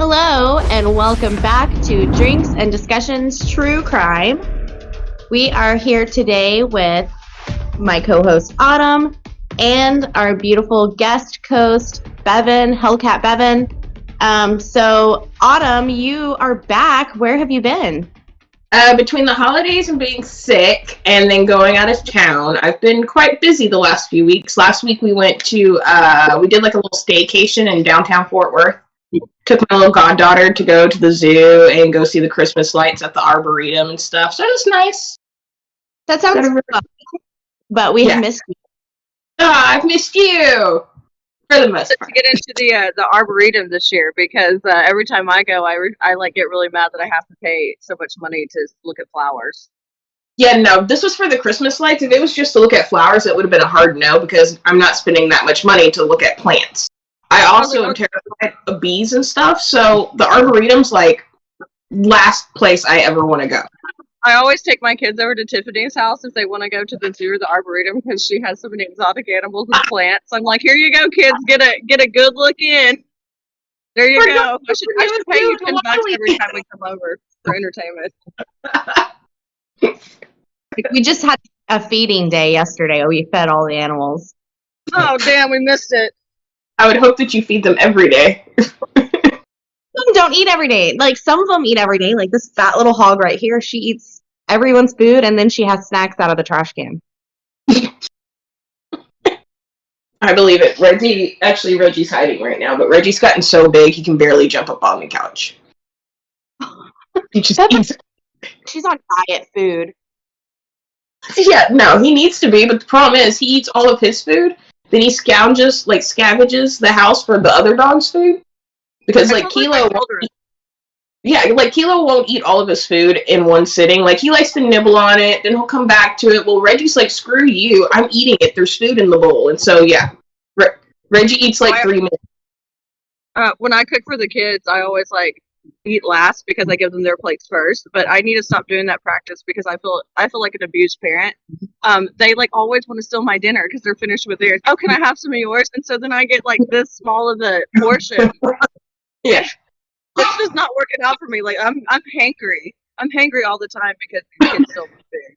Hello, and welcome back to Drinks and Discussions True Crime. We are here today with my co-host Autumn and our beautiful guest host Bevan, Hellcat Bevan. So Autumn, you are back. Where have you been? Between the holidays and being sick and then going out of town, I've been quite busy the last few weeks. Last week we went to, we did like a little staycation in downtown Fort Worth. Took my little goddaughter to go to the zoo and go see the Christmas lights at the Arboretum and stuff. So it was nice. That sounds fun, but we have missed you. I've missed you! For the most part. To get into the Arboretum this year because every time I go, I like get really mad that I have to pay so much money to look at flowers. Yeah, no, this was for the Christmas lights. If it was just to look at flowers, it would have been a hard no because I'm not spending that much money to look at plants. I also am terrified of bees and stuff, so the Arboretum's like last place I ever want to go. I always take my kids over to Tiffany's house if they want to go to the zoo or the Arboretum because she has so many exotic animals and plants. I'm like, here you go, kids, get a good look in. There you go. I should pay you $10 every time we come over for entertainment. We just had a feeding day yesterday. We fed all the animals. Oh damn, we missed it. I would hope that you feed them every day. Some don't eat every day. Like, some of them eat every day. Like, this fat little hog right here, she eats everyone's food, and then she has snacks out of the trash can. I believe it. Reggie's hiding right now, but Reggie's gotten so big he can barely jump up on the couch. He just eats. She's on diet food. Yeah, no, he needs to be, but the problem is he eats all of his food, then he scavenges the house for the other dog's food. Because Kilo won't eat all of his food in one sitting. Like, he likes to nibble on it, then he'll come back to it. Well, Reggie's like, screw you, I'm eating it. There's food in the bowl. And so, yeah, Reggie eats 3 minutes. When I cook for the kids, I always eat last because I give them their plates first. But I need to stop doing that practice because I feel like an abused parent. They always want to steal my dinner because they're finished with theirs. Oh, can I have some of yours? And so then I get this small of the portion. Yeah. It's just not working out for me. I'm hangry. I'm hangry all the time because these kids still big.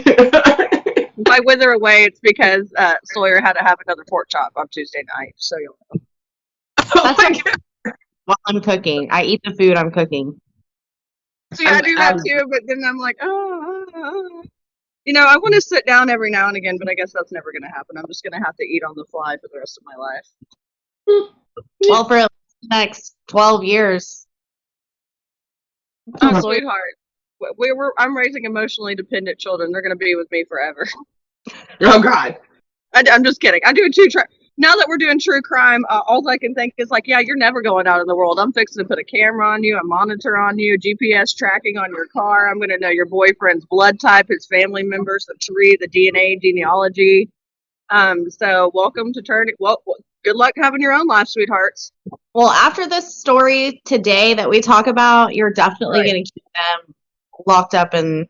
If I wither away, it's because Sawyer had to have another pork chop on Tuesday night. So you'll know. That's while I'm cooking. I eat the food I'm cooking. See, I do that too, but then I'm like, I want to sit down every now and again, but I guess that's never going to happen. I'm just going to have to eat on the fly for the rest of my life. Well, for the next 12 years. Oh, sweetheart. I'm raising emotionally dependent children. They're going to be with me forever. Oh, God. I'm just kidding. I'm doing now that we're doing true crime, all I can think is yeah, you're never going out in the world. I'm fixing to put a camera on you, a monitor on you, GPS tracking on your car. I'm going to know your boyfriend's blood type, his family members, the tree, the DNA, genealogy. So welcome to turning. Well, good luck having your own life, sweethearts. Well, after this story today that we talk about, you're definitely going to keep them locked up in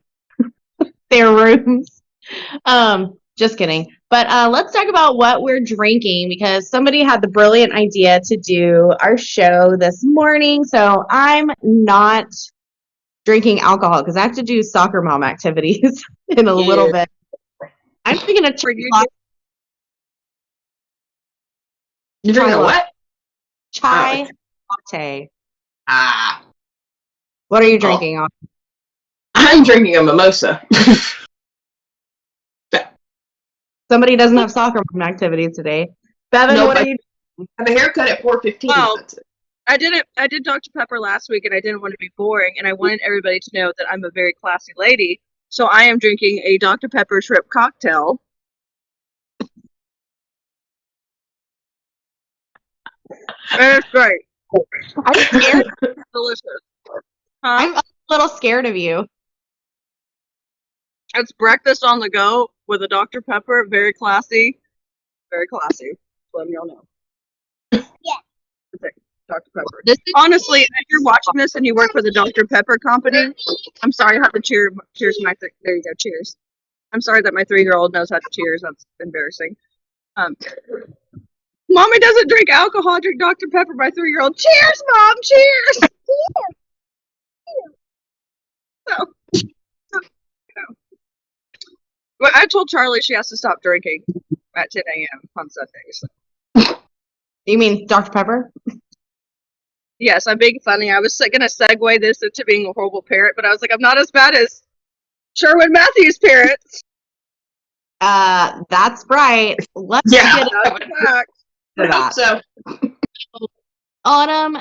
their rooms. Just kidding. But let's talk about what we're drinking because somebody had the brilliant idea to do our show this morning. So I'm not drinking alcohol because I have to do soccer mom activities in a little bit. I'm drinking a You're drinking a what? Chai latte. What are you drinking? I'm drinking a mimosa. Somebody doesn't have soccer mom activities today. Bevan, what are you doing? I have a haircut at 4:15. Well, I did Dr. Pepper last week, and I didn't want to be boring, and I wanted everybody to know that I'm a very classy lady. So I am drinking a Dr. Pepper shrimp cocktail. And it's great. I'm scared. Delicious. I'm a little scared of you. It's breakfast on the go with a Dr. Pepper. Very classy. Very classy. Letting y'all know. Yeah. Dr. Pepper. Honestly, if you're watching this and you work for the Dr. Pepper company, I'm sorry I have to cheers my there you go, cheers. I'm sorry that my 3-year-old knows how to cheers. That's embarrassing. Mommy doesn't drink alcohol. I drink Dr. Pepper. My 3-year-old. Cheers, Mom. Cheers. So, well, I told Charlie she has to stop drinking at 10 a.m. on Sundays. You mean Dr. Pepper? Yes, I'm being funny. I was going to segue this into being a horrible parent, but I was like, I'm not as bad as Sherin Mathews' parents. That's right. Let's get back to that. So, Autumn,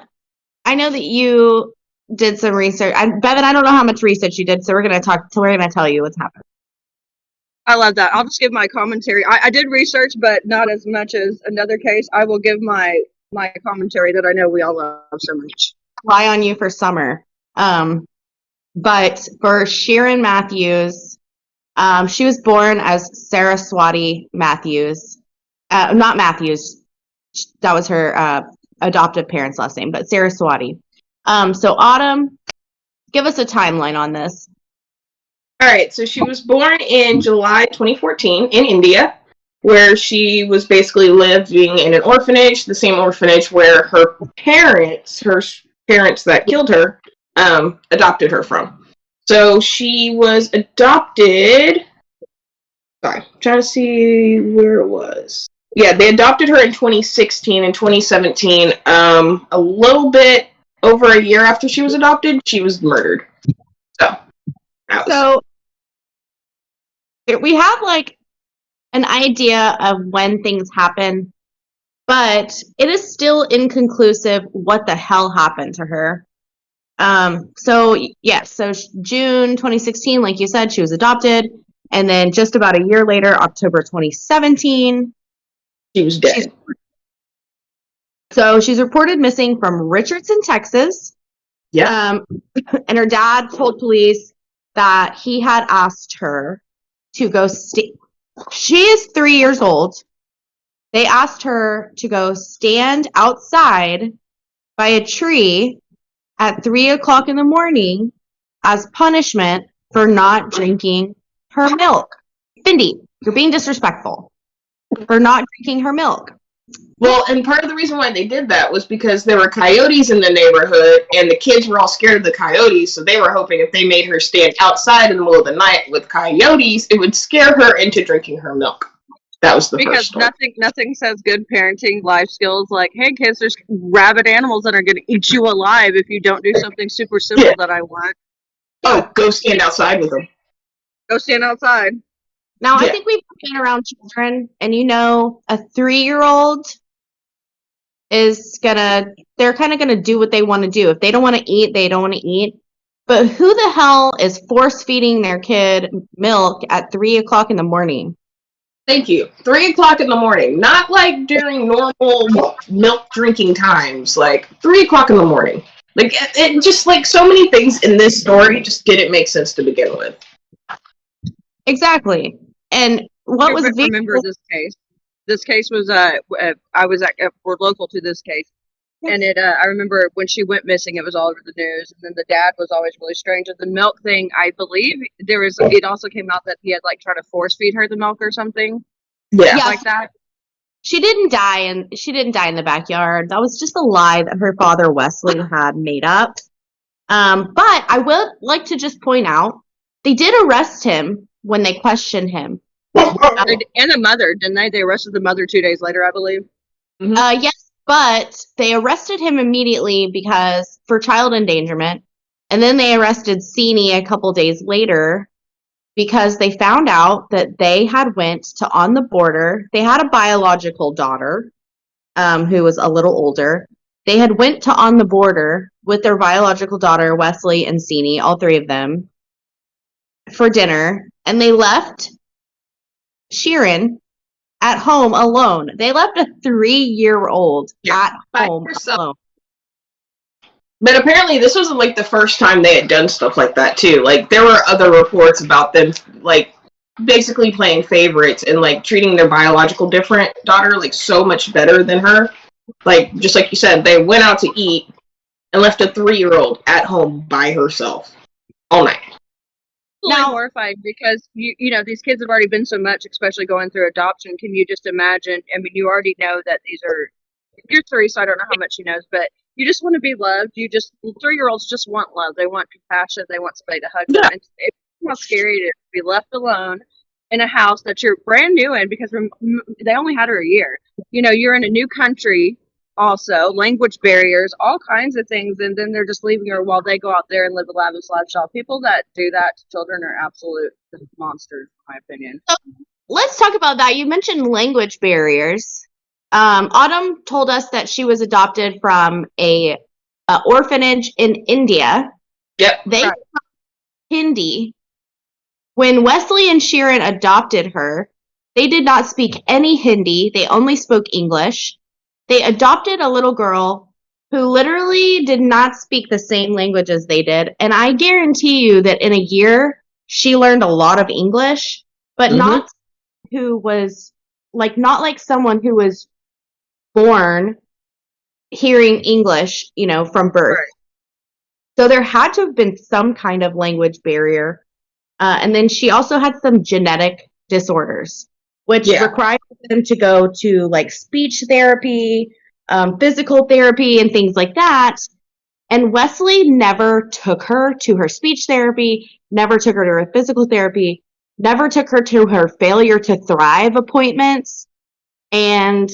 I know that you did some research. Bevan, I don't know how much research you did, so we're gonna tell you what's happened. I love that. I'll just give my commentary. I did research, but not as much as another case. I will give my commentary that I know we all love so much. Rely on you for summer. But for Sherin Mathews, she was born as Saraswati Mathews. Not Mathews. That was her adoptive parents' last name, but Saraswati. So Autumn, give us a timeline on this. All right, so she was born in July 2014 in India, where she was basically living in an orphanage, the same orphanage where her parents that killed her, adopted her from. So she was adopted. Sorry, I'm trying to see where it was. Yeah, they adopted her in 2016 and 2017. A little bit over a year after she was adopted, she was murdered. So we have like an idea of when things happen, but it is still inconclusive what the hell happened to her. So June 2016, like you said, she was adopted, and then just about a year later, October 2017, she was dead. So she's reported missing from Richardson, Texas. Yeah. And her dad told police that he had asked her to go she is 3 years old. They asked her to go stand outside by a tree at 3 o'clock in the morning as punishment for not drinking her milk. Cindy, you're being disrespectful for not drinking her milk. Well, and part of the reason why they did that was because there were coyotes in the neighborhood, and the kids were all scared of the coyotes, so they were hoping if they made her stand outside in the middle of the night with coyotes, it would scare her into drinking her milk. That was the first story. Because nothing says good parenting life skills like, hey kids, there's rabid animals that are going to eat you alive if you don't do something super simple that I want. Oh, go stand outside with them. Go stand outside. Now, I think we've been around children, and a 3-year-old they're kind of gonna do what they want to do. If they don't want to eat, they don't want to eat. But who the hell is force feeding their kid milk at 3 o'clock in the morning? Thank you. 3 o'clock in the morning, not like during normal milk drinking times. Like 3 o'clock in the morning. Like it just like so many things in this story just didn't make sense to begin with. Exactly. And what was remember this case? This case was we're local to this case, and I remember when she went missing, it was all over the news, and then the dad was always really strange. And the milk thing, I believe it also came out that he had like tried to force feed her the milk or something. Yeah, like that. She didn't die in the backyard. That was just a lie that her father Wesley had made up. But I would like to just point out they did arrest him when they questioned him. And the mother, didn't they? They arrested the mother 2 days later, I believe. Mm-hmm. Yes, but they arrested him immediately for child endangerment, and then they arrested Sini a couple days later because they found out that they had went to On the Border. They had a biological daughter who was a little older. They had went to On the Border with their biological daughter, Wesley and Sini, all three of them, for dinner, and they left Sherin at home alone. They left a 3-year-old at home alone. But apparently this wasn't like the first time they had done stuff like that too. Like there were other reports about them like basically playing favorites and like treating their biological daughter like so much better than her. Like just like you said, they went out to eat and left a 3-year-old at home by herself all night. Totally Now, horrifying because you know these kids have already been so much, especially going through adoption. Can you just imagine? I mean, you already know that these are you're 3, so I don't know how much she knows, but you just want to be loved. You just 3-year-olds just want love. They want compassion. They want somebody to hug them. Yeah. And it's how scary it is to be left alone in a house that you're brand new in because they only had her a year. You know, you're in a new country. Also, language barriers, all kinds of things, and then they're just leaving her while they go out there and live a lavish lifestyle. People that do that to children are absolute monsters, in my opinion. let's talk about that. You mentioned language barriers. Autumn told us that she was adopted from a orphanage in India. Yep. They Right. spoke Hindi. When Wesley and Sherin adopted her, they did not speak any Hindi. They only spoke English. They adopted a little girl who literally did not speak the same language as they did. And I guarantee you that in a year, she learned a lot of English, but not not like someone who was born hearing English, from birth. Right. So there had to have been some kind of language barrier. And then she also had some genetic disorders, which required them to go to like speech therapy, physical therapy, and things like that. And Wesley never took her to her speech therapy, never took her to her physical therapy, never took her to her failure to thrive appointments, and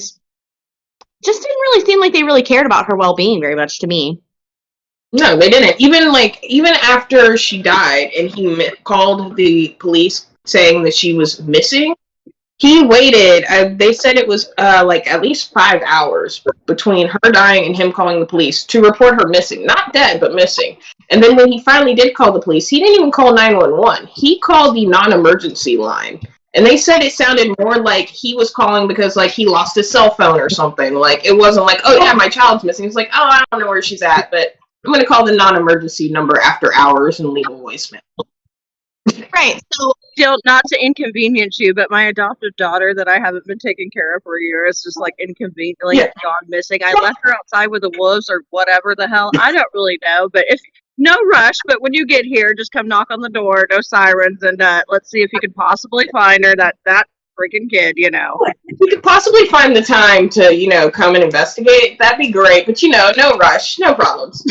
just didn't really seem like they really cared about her well-being very much to me. No, they didn't. Even after she died and he called the police saying that she was missing, he waited. They said it was at least 5 hours between her dying and him calling the police to report her missing. Not dead, but missing. And then when he finally did call the police, he didn't even call 911. He called the non-emergency line. And they said it sounded more like he was calling because, he lost his cell phone or something. It wasn't like, oh, yeah, my child's missing. It's like, oh, I don't know where she's at, but I'm going to call the non-emergency number after hours and leave a voicemail. Right. So, still, not to inconvenience you, but my adoptive daughter that I haven't been taking care of for a year is just inconveniently gone missing. I left her outside with the wolves or whatever the hell. I don't really know, but no rush, but when you get here, just come knock on the door, no sirens, and let's see if you can possibly find her, that freaking kid, If we could possibly find the time to, come and investigate, that'd be great. But, no rush, no problems.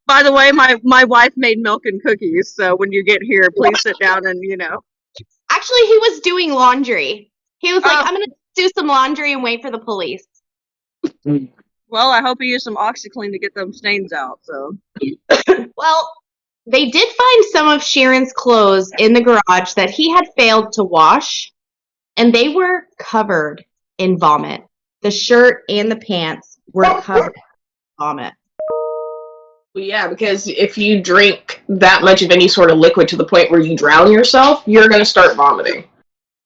By the way, my wife made milk and cookies, so when you get here, please sit down and, Actually, he was doing laundry. He was like, I'm going to do some laundry and wait for the police. Well, I hope you use some OxyClean to get them stains out, so. Well, they did find some of Sherin's clothes in the garage that he had failed to wash, and they were covered in vomit. The shirt and the pants were covered in vomit. Well, yeah, because if you drink that much of any sort of liquid to the point where you drown yourself, you're going to start vomiting.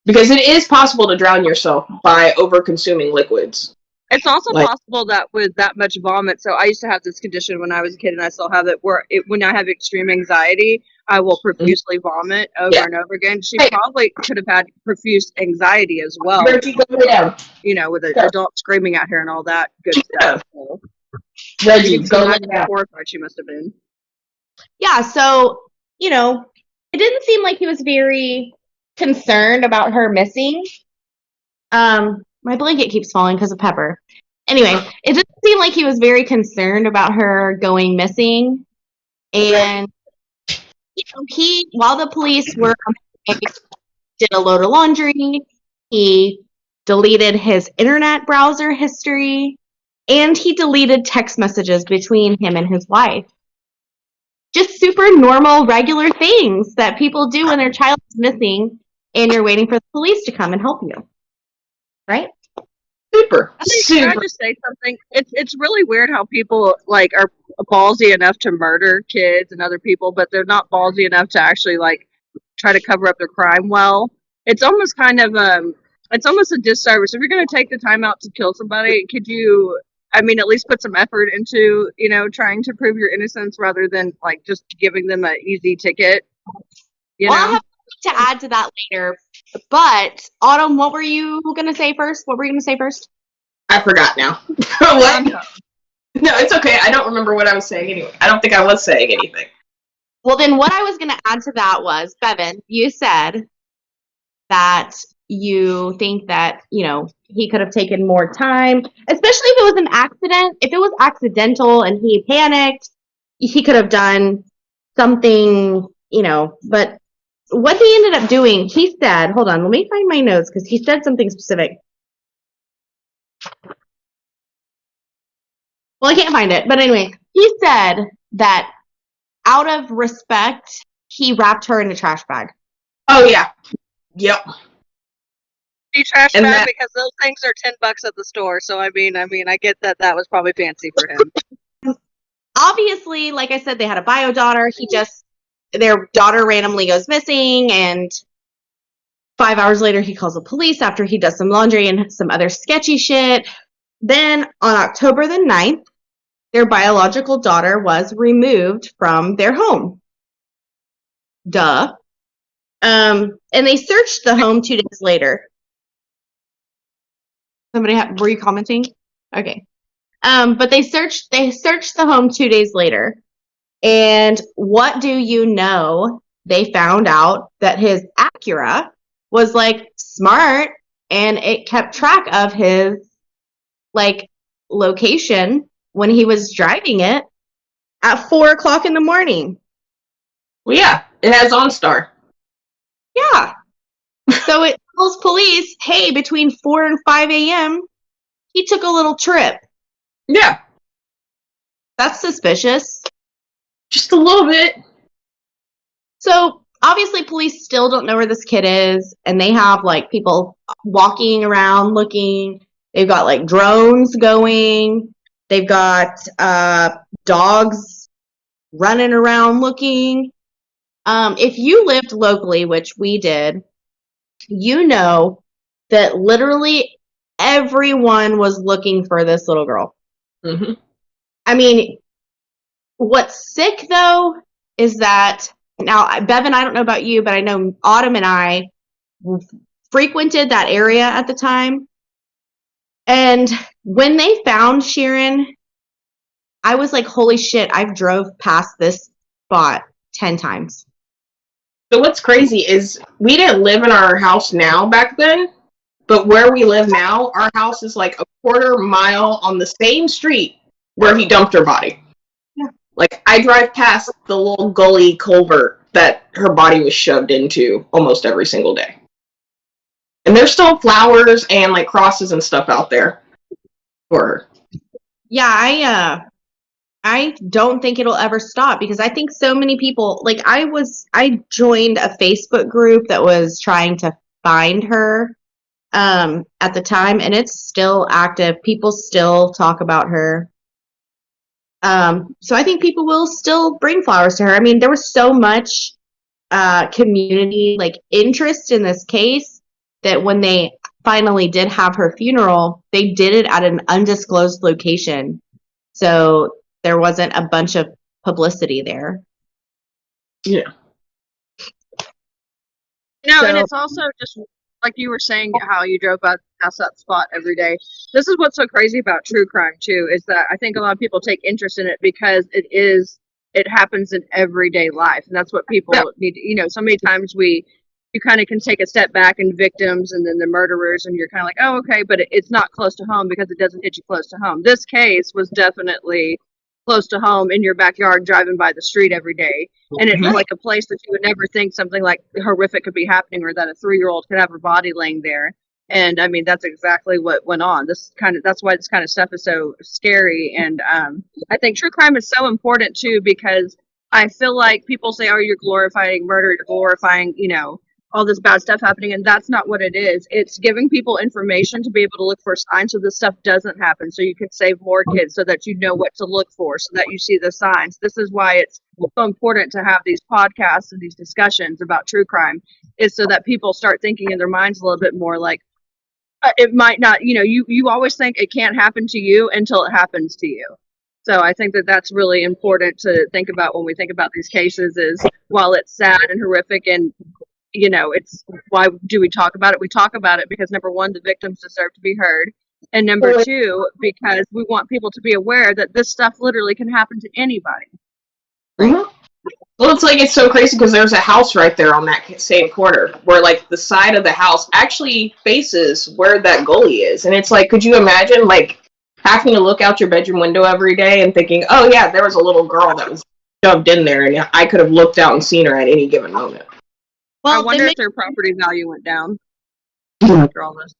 Because it is possible to drown yourself by over-consuming liquids. It's also possible that with that much vomit, so I used to have this condition when I was a kid, and I still have it, where when I have extreme anxiety, I will profusely vomit over and over again. She probably could have had profuse anxiety as well. With an adult screaming at her and all that good stuff. So. Reggie, go lay down. Horrified she must have been. Yeah, so, it didn't seem like he was very concerned about her missing. My blanket keeps falling because of Pepper. Anyway, it didn't seem like he was very concerned about her going missing. And while the police were did a load of laundry, he deleted his internet browser history, and he deleted text messages between him and his wife. Just super normal, regular things that people do when their child is missing and you're waiting for the police to come and help you. Right? Super. Can I just say something? It's really weird how people are ballsy enough to murder kids and other people, but they're not ballsy enough to actually try to cover up their crime well. It's almost kind of it's almost a disservice. If you're going to take the time out to kill somebody, could you? I mean, at least put some effort into trying to prove your innocence rather than just giving them an easy ticket. I'll have to add to that later. But, Autumn, what were you going to say first? I forgot now. What? No, it's okay. I don't remember what I was saying anyway. I don't think I was saying anything. Well, then what I was going to add to that was, Bevan, you said that you think that, he could have taken more time, especially if it was an accident. If it was accidental and he panicked, he could have done something, but what he ended up doing, he said, hold on, let me find my notes because he said something specific. Well, I can't find it, but anyway, he said that out of respect, he wrapped her in a trash bag. Oh, yeah. Yep. Trash bag because those things are $10 at the store. So I mean, I get that was probably fancy for him. Obviously, like I said, they had a bio daughter. Their daughter randomly goes missing, and 5 hours later, he calls the police after he does some laundry and some other sketchy shit. Then on October the 9th, their biological daughter was removed from their home. Duh. And they searched the home 2 days later. Were you commenting? Okay. But they searched the home 2 days later. And what do you know? They found out that his Acura was smart, and it kept track of his location when he was driving it at 4:00 in the morning. Well, yeah, it has OnStar. Yeah. So it tells police, hey, between 4 and 5 a.m., he took a little trip. Yeah. That's suspicious. Just a little bit. So obviously police still don't know where this kid is, and they have people walking around looking. They've got drones going. They've got dogs running around looking. If you lived locally, which we did, you know that literally everyone was looking for this little girl. Mm-hmm. I mean, what's sick though is that now, Bevan, I don't know about you, but I know Autumn and I frequented that area at the time. And when they found Sherin, I was like, holy shit, I've drove past this spot 10 times. So what's crazy is we didn't live in our house now back then, but where we live now, our house is a quarter mile on the same street where he dumped her body. Yeah. I drive past the little gully culvert that her body was shoved into almost every single day. And there's still flowers and crosses and stuff out there for her. Yeah, I don't think it'll ever stop because I think so many people, I joined a Facebook group that was trying to find her at the time, and it's still active. People still talk about her. So I think people will still bring flowers to her. I mean, there was so much community interest in this case that when they finally did have her funeral, they did it at an undisclosed location. So there wasn't a bunch of publicity there. Yeah. And it's also just like you were saying, how you drove past that spot every day. This is what's so crazy about true crime too, is that I think a lot of people take interest in it because it happens in everyday life, and that's what people need. So many times you kind of can take a step back in victims and then the murderers, and you're kind of like, oh, okay, but it's not close to home because it doesn't hit you close to home. This case was definitely close to home, in your backyard, driving by the street every day. And it's a place that you would never think something horrific could be happening, or that a 3-year-old could have her body laying there. And I mean, that's exactly what went on. That's why this kind of stuff is so scary. And I think true crime is so important too, because I feel like people say, oh, you're glorifying murder, you're glorifying, all this bad stuff happening, and that's not what it is. It's giving people information to be able to look for signs so this stuff doesn't happen, so you can save more kids, so that you know what to look for, so that you see the signs. This is why it's so important to have these podcasts and these discussions about true crime, is so that people start thinking in their minds a little bit more it might not, you always think it can't happen to you until it happens to you. So I think that that's really important to think about when we think about these cases, is while it's sad and horrific, and it's why do we talk about it? We talk about it because, number one, the victims deserve to be heard. And number two, because we want people to be aware that this stuff literally can happen to anybody. Mm-hmm. Well, it's like, it's so crazy because there's a house right there on that same corner where, like, the side of the house actually faces where that gully is. And it's like, could you imagine, like, having to look out your bedroom window every day and thinking, oh, yeah, there was a little girl that was shoved in there and I could have looked out and seen her at any given moment. Well, I wonder if their property value went down Mhm. after all this.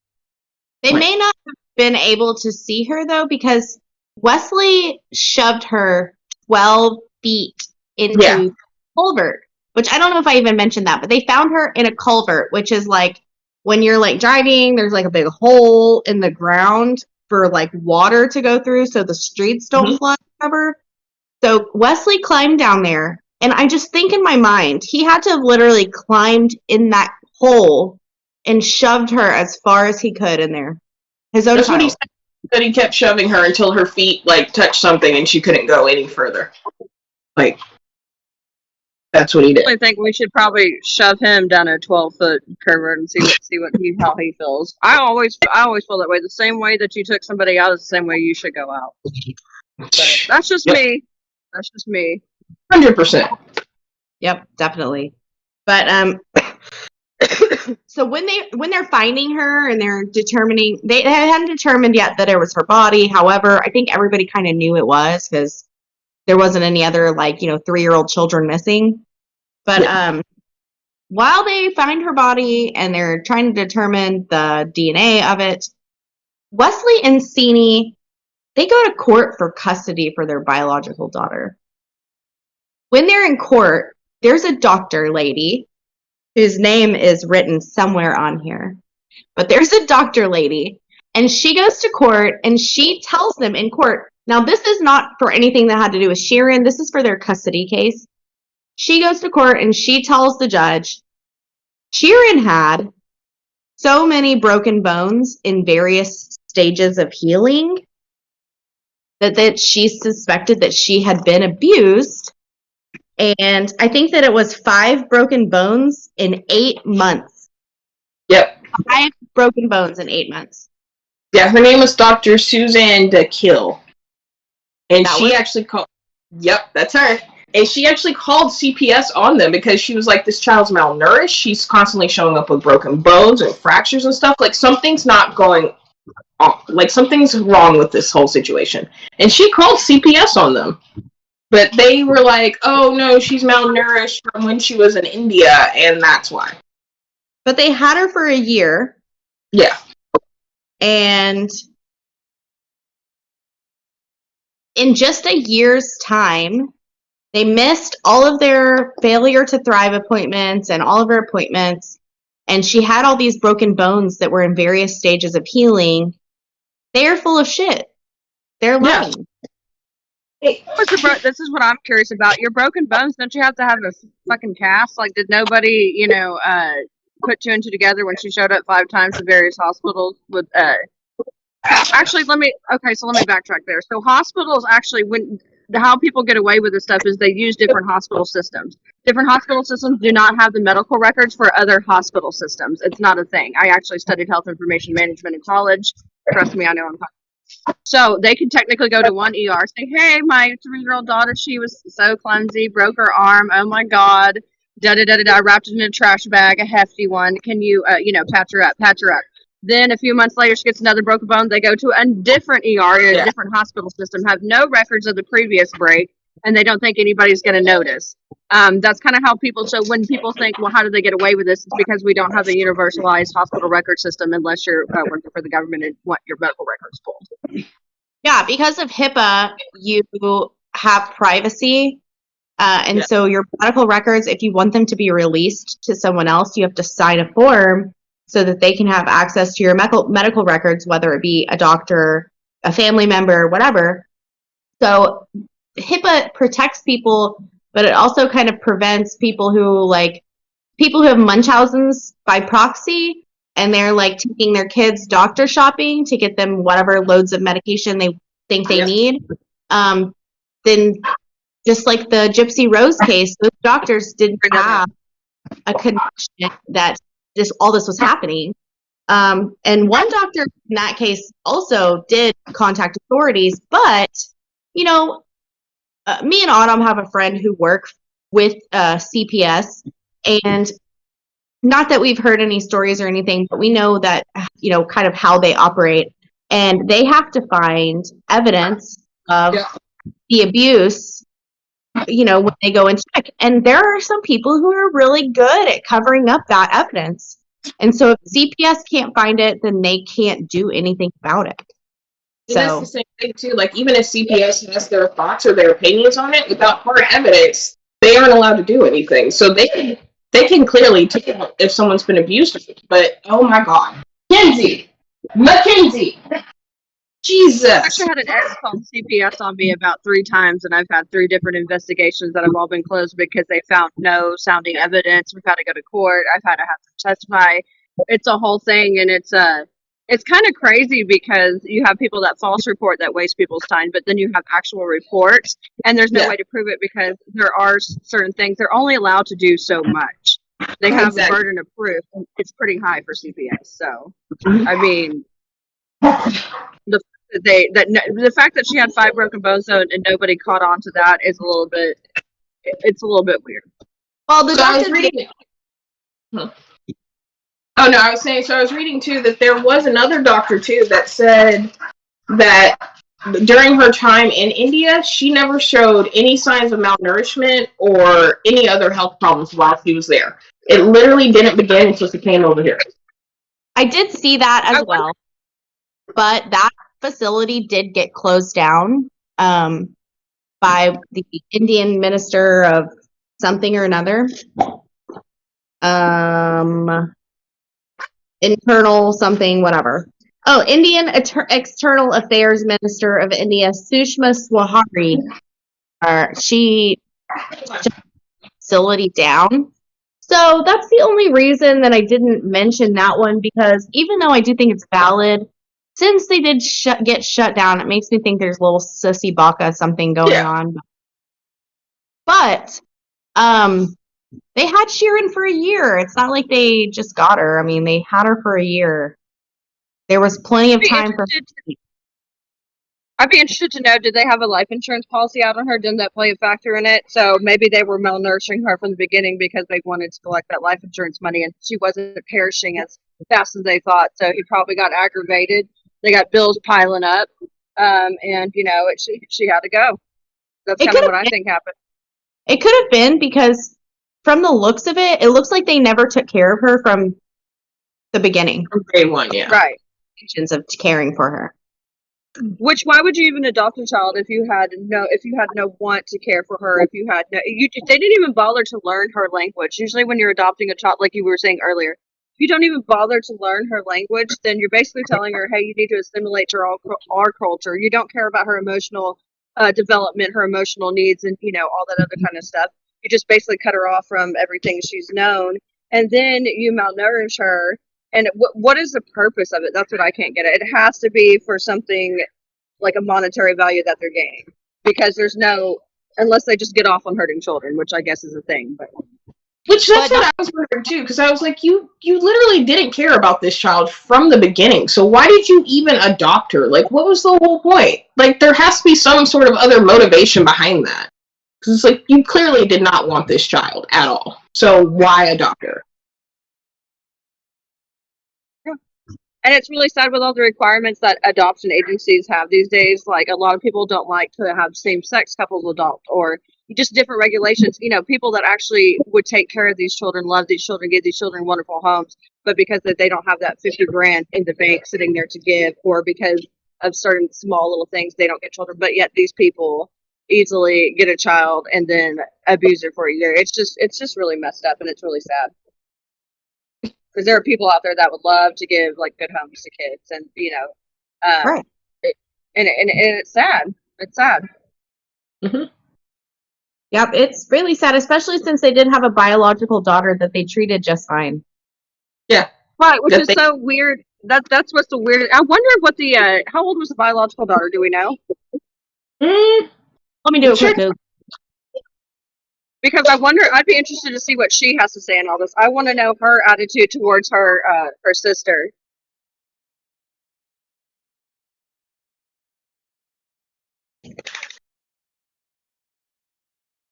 They may not have been able to see her, though, because Wesley shoved her 12 feet into culvert, which I don't know if I even mentioned that, but they found her in a culvert, which is like when you're like driving, there's like a big hole in the ground for like water to go through so the streets don't flood cover. So Wesley climbed down there, and I just think in my mind, he had to have literally climbed in that hole and shoved her as far as he could in there. His own That's what he child. said, that he kept shoving her until her feet, like, touched something and she couldn't go any further. Like, that's what he did. I think we should probably shove him down a 12-foot culvert and see how he feels. I always feel that way. The same way that you took somebody out is the same way you should go out. But that's just me. That's just me. 100%. Yep, definitely. But so when they're finding her and they're determining, they hadn't determined yet that it was her body. However, I think everybody kind of knew it was because there wasn't any other 3-year-old children missing. But while they find her body and they're trying to determine the DNA of it, Wesley and Sini, they go to court for custody for their biological daughter. When they're in court, there's a doctor lady whose name is written somewhere on here. But there's a doctor lady, and she goes to court, and she tells them in court, now this is not for anything that had to do with Sherin, this is for their custody case. She goes to court, and she tells the judge, Sherin had so many broken bones in various stages of healing that she suspected that she had been abused. And I think that it was 5 broken bones in 8 months. Yep. 5 broken bones in 8 months. Yeah, her name was Dr. Susan Mathews. And she actually called... Yep, that's her. And she actually called CPS on them because she was like, this child's malnourished. She's constantly showing up with broken bones and fractures and stuff. Like, something's not going on. Like, something's wrong with this whole situation. And she called CPS on them. But they were like, oh, no, she's malnourished from when she was in India, and that's why. But they had her for a year. Yeah. And in just a year's time, they missed all of their Failure to Thrive appointments and all of her appointments. And she had all these broken bones that were in various stages of healing. They are full of shit. They're lying. This is what I'm curious about. Your broken bones, don't you have to have a fucking cast? Like, did nobody, put 2 and 2 together when she showed up 5 times to various hospitals with, actually, let me backtrack there. So hospitals actually, how people get away with this stuff is they use different hospital systems. Different hospital systems do not have the medical records for other hospital systems. It's not a thing. I actually studied health information management in college. Trust me, I know I'm talking. So they can technically go to one ER, say, hey, my 3-year-old daughter, she was so clumsy, broke her arm, oh my God, da-da-da-da-da, wrapped it in a trash bag, a hefty one, can you, patch her up. Then a few months later, she gets another broken bone, they go to a different ER, a different hospital system, have no records of the previous break, and they don't think anybody's going to notice. That's kind of how people, so when people think, well, how do they get away with this? It's because we don't have a universalized hospital record system unless you're working for the government and want your medical records pulled. Yeah, because of HIPAA, you have privacy. So your medical records, if you want them to be released to someone else, you have to sign a form so that they can have access to your medical records, whether it be a doctor, a family member, whatever. So HIPAA protects people, but it also kind of prevents people who have Munchausen's by proxy, and they're like taking their kids doctor shopping to get them whatever loads of medication they think they need. Then just like the Gypsy Rose case, those doctors didn't have a connection that all this was happening. And one doctor in that case also did contact authorities, but me and Autumn have a friend who works with CPS, and not that we've heard any stories or anything, but we know that, kind of how they operate, and they have to find evidence of the abuse, when they go and check. And there are some people who are really good at covering up that evidence. And so if CPS can't find it, then they can't do anything about it. And that's the same thing too. Like, even if CPS has their thoughts or their opinions on it, without hard evidence, they aren't allowed to do anything. So they can clearly tell if someone's been abused. But oh my God, Mackenzie, Jesus! I actually had an ex called CPS on me about 3 times, and I've had 3 different investigations that have all been closed because they found no sounding evidence. We've had to go to court. I've had to have them testify. It's a whole thing, and it's kind of crazy because you have people that false report that waste people's time, but then you have actual reports, and there's no way to prove it because there are certain things they're only allowed to do so much. They have a burden of proof, and it's pretty high for CPS. So, I mean, the fact that she had 5 broken bones and nobody caught on to that is a little bit weird. Well, the I was reading. Oh no, I was saying. So I was reading too that there was another doctor too that said that during her time in India, she never showed any signs of malnourishment or any other health problems while she was there. It literally didn't begin until she came over here. I did see that as well, but that facility did get closed down by the Indian minister of something or another. Internal something, whatever. Oh, Indian External Affairs Minister of India, Sushma Swaraj. She shut the facility down. So that's the only reason that I didn't mention that one, because even though I do think it's valid, since they did get shut down, it makes me think there's a little sissy baka something going on. But they had Sherin for a year. It's not like they just got her. I mean, they had her for a year. There was plenty of time for her. I'd be interested to know, did they have a life insurance policy out on her? Didn't that play a factor in it? So maybe they were malnourishing her from the beginning because they wanted to collect that life insurance money, and she wasn't perishing as fast as they thought. So he probably got aggravated. They got bills piling up, and she had to go. That's kind of what I think happened. It could have been because from the looks of it, it looks like they never took care of her from the beginning. From day one, yeah. Right. Of caring for her. Which, why would you even adopt a child if you had no want to care for her? If you had no, they didn't even bother to learn her language. Usually, when you're adopting a child, like you were saying earlier, if you don't even bother to learn her language, then you're basically telling her, hey, you need to assimilate to our culture. You don't care about her emotional development, her emotional needs, and all that other kind of stuff. You just basically cut her off from everything she's known, and then you malnourish her. And what is the purpose of it? That's what I can't get at. It has to be for something like a monetary value that they're gaining, because there's no, unless they just get off on hurting children, which I guess is a thing. But that's what I was wondering too, because I was like, you literally didn't care about this child from the beginning. So why did you even adopt her? Like, what was the whole point? Like, there has to be some sort of other motivation behind that. Because it's like, you clearly did not want this child at all. So why adopt her? And it's really sad with all the requirements that adoption agencies have these days. Like, a lot of people don't like to have same-sex couples adopt, or just different regulations. People that actually would take care of these children, love these children, give these children wonderful homes, but because they don't have that $50,000 in the bank sitting there to give, or because of certain small little things, they don't get children. But yet these people easily get a child and then abuse it for a year. It's just really messed up, and it's really sad. Because there are people out there that would love to give like good homes to kids, and right. And it's sad. It's sad. Mm-hmm. Yep, it's really sad, especially since they did have a biological daughter that they treated just fine. Yeah, right. Which is so weird. That's what's so weird. I wonder what the how old was the biological daughter? Do we know? Let me do a quick Google. Because I'd be interested to see what she has to say in all this. I want to know her attitude towards her sister.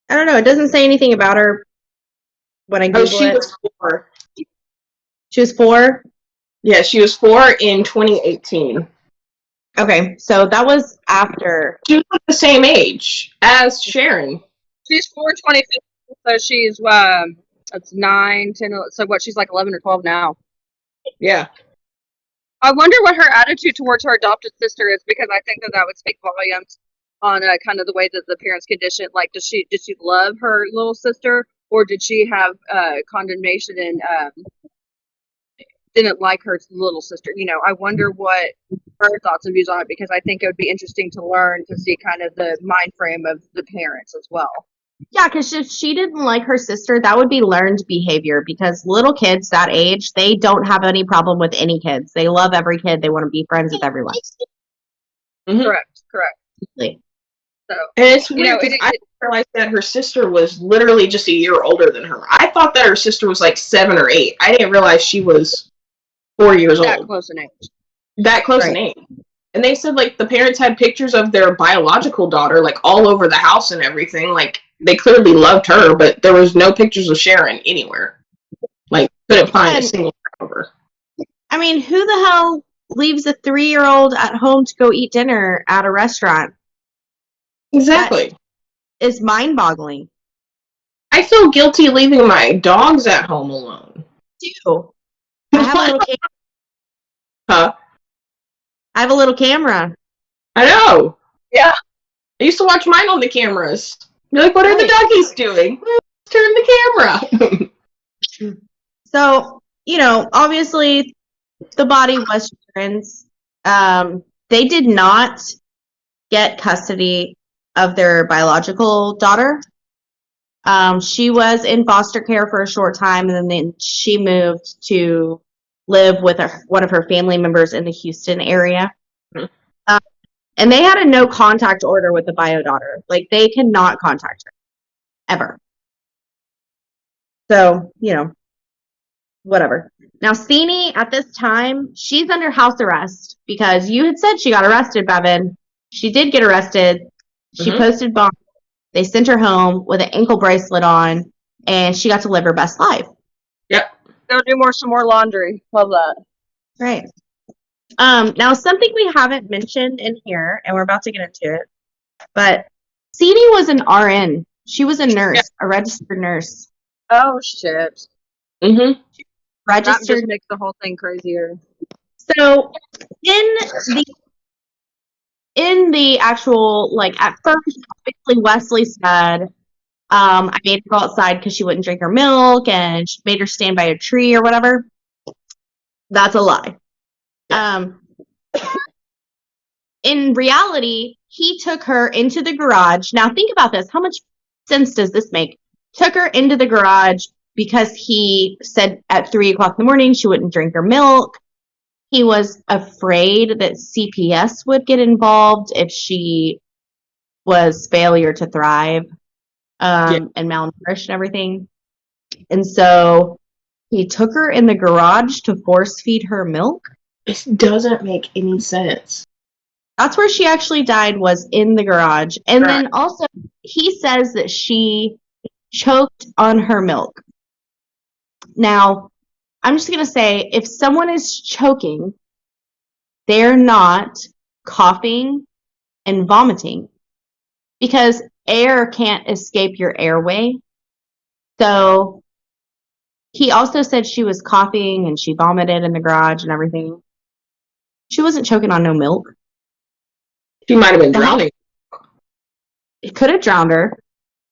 I don't know. It doesn't say anything about her when I Google she it. was 4. She was 4? Yeah, she was 4 in 2018. Okay, so that was after. She was like the same age as Sherin. She's 425, so she's that's 9, 10, so what? She's like 11 or 12 now. Yeah. I wonder what her attitude towards her adopted sister is, because I think that would speak volumes on kind of the way that the parents condition. Like, did she love her little sister, or did she have condemnation and didn't like her little sister? I wonder what her thoughts and views on it, because I think it would be interesting to learn to see kind of the mind frame of the parents as well. Yeah, because if she didn't like her sister, that would be learned behavior, because little kids that age, they don't have any problem with any kids. They love every kid. They want to be friends with everyone. Mm-hmm. Correct. So, and it's weird because I didn't realize that her sister was literally just a year older than her. I thought that her sister was like 7 or 8. I didn't realize she was 4 years old. That close in age. That close in age. And they said, like, the parents had pictures of their biological daughter, like, all over the house and everything. Like, they clearly loved her, but there was no pictures of Sherin anywhere. Like, couldn't find a single of her. I mean, who the hell leaves a 3-year-old at home to go eat dinner at a restaurant? Exactly. That is mind-boggling. I feel guilty leaving my dogs at home alone. Too. I have a little camera. Huh? I have a little camera. I know. Yeah. I used to watch mine on the cameras. You're like, what are the doggies doing? Let's turn the camera. So, obviously, the body was Sherin's. They did not get custody of their biological daughter. She was in foster care for a short time, and then she moved to live with one of her family members in the Houston area. Mm-hmm. And they had a no contact order with the bio daughter. Like, they cannot contact her ever. So, whatever. Now, Sini, at this time, she's under house arrest because you had said she got arrested, Bevan. She did get arrested. She posted bond. They sent her home with an ankle bracelet on, and she got to live her best life. Yep. Go do some more laundry. Love that. Right. Now, something we haven't mentioned in here, and we're about to get into it, but Sini was an RN. She was a nurse, a registered nurse. Oh, shit. Mm-hmm. Registered. That just makes the whole thing crazier. So, in the actual, like, at first, obviously, Wesley said, I made her go outside because she wouldn't drink her milk, and she made her stand by a tree or whatever. That's a lie. In reality, he took her into the garage. Now, think about this. How much sense does this make? Took her into the garage because he said at 3 o'clock in the morning she wouldn't drink her milk. He was afraid that CPS would get involved if she was failure to thrive and malnourished and everything. And so he took her in the garage to force feed her milk. This doesn't make any sense. That's where she actually died, was in the garage. And then also, he says that she choked on her milk. Now, I'm just going to say, if someone is choking, they're not coughing and vomiting, because air can't escape your airway. So he also said she was coughing and she vomited in the garage and everything. She wasn't choking on no milk. She might have been drowning. It could have drowned her.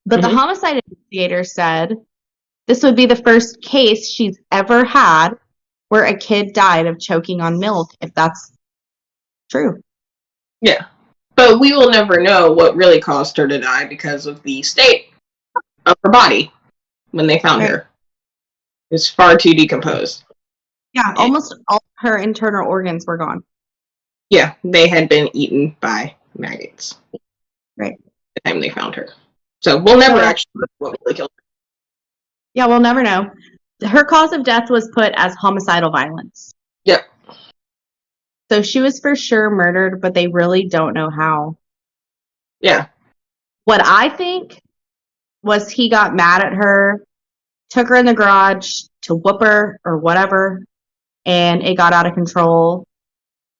But the homicide investigator said this would be the first case she's ever had where a kid died of choking on milk, if that's true. Yeah. But we will never know what really caused her to die because of the state of her body when they found her. It's far too decomposed. Yeah, almost all her internal organs were gone. Yeah, they had been eaten by maggots. Right. The time they found her. So we'll never actually know what really killed her. Yeah, we'll never know. Her cause of death was put as homicidal violence. Yep. So she was for sure murdered, but they really don't know how. Yeah. What I think was he got mad at her, took her in the garage to whoop her or whatever, and it got out of control.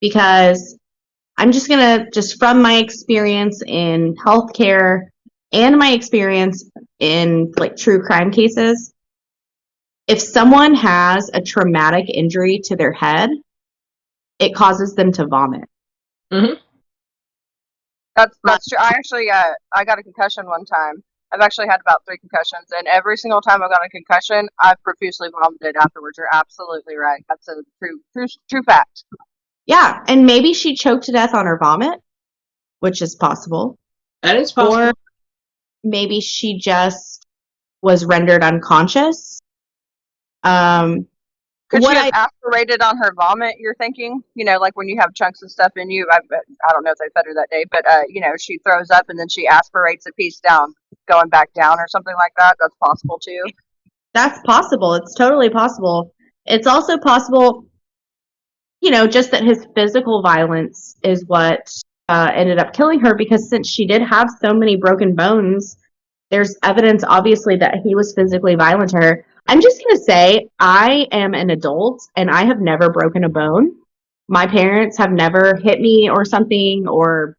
Because I'm just going to, just from my experience in healthcare and my experience in like true crime cases, if someone has a traumatic injury to their head, it causes them to vomit. Mm-hmm. That's true. I actually I got a concussion one time. I've actually had about 3 concussions, and every single time I've got a concussion, I've profusely vomited afterwards. You're absolutely right. That's a true fact. Yeah, and maybe she choked to death on her vomit, which is possible. That is possible. Or maybe she just was rendered unconscious. Could she have aspirated on her vomit, you're thinking? You know, like when you have chunks of stuff in you. I don't know if they fed her that day, but, you know, she throws up and then she aspirates a piece down, going back down or something like that. That's possible, too. That's possible. It's totally possible. It's also possible, you know, just that his physical violence is what ended up killing her, because since she did have so many broken bones, there's evidence, obviously, that he was physically violent to her. I'm just going to say, I am an adult, and I have never broken a bone. My parents have never hit me or something or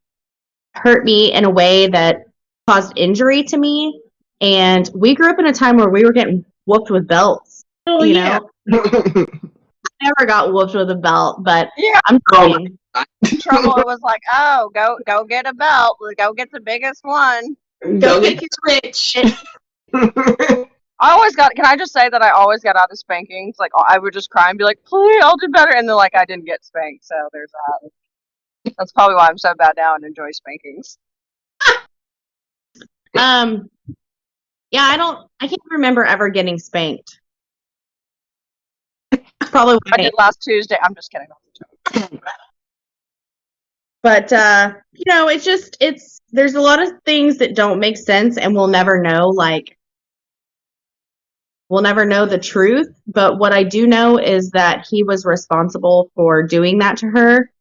hurt me in a way that caused injury to me. And we grew up in a time where we were getting whooped with belts. Oh, you yeah. know? I never got whooped with a belt, but yeah. I'm kidding. Trouble was like, oh, go get a belt. Go get the biggest one. Go get your rich. I always got, can I just say that I always got out of spankings? Like, I would just cry and be like, please, I'll do better. And then, like, I didn't get spanked. So there's that. That's probably why I'm so bad now and enjoy spankings. Yeah, I can't remember ever getting spanked. Probably what I did last Tuesday. I'm just kidding. But, you know, there's a lot of things that don't make sense, and we'll never know, we'll never know the truth. But what I do know is that he was responsible for doing that to her.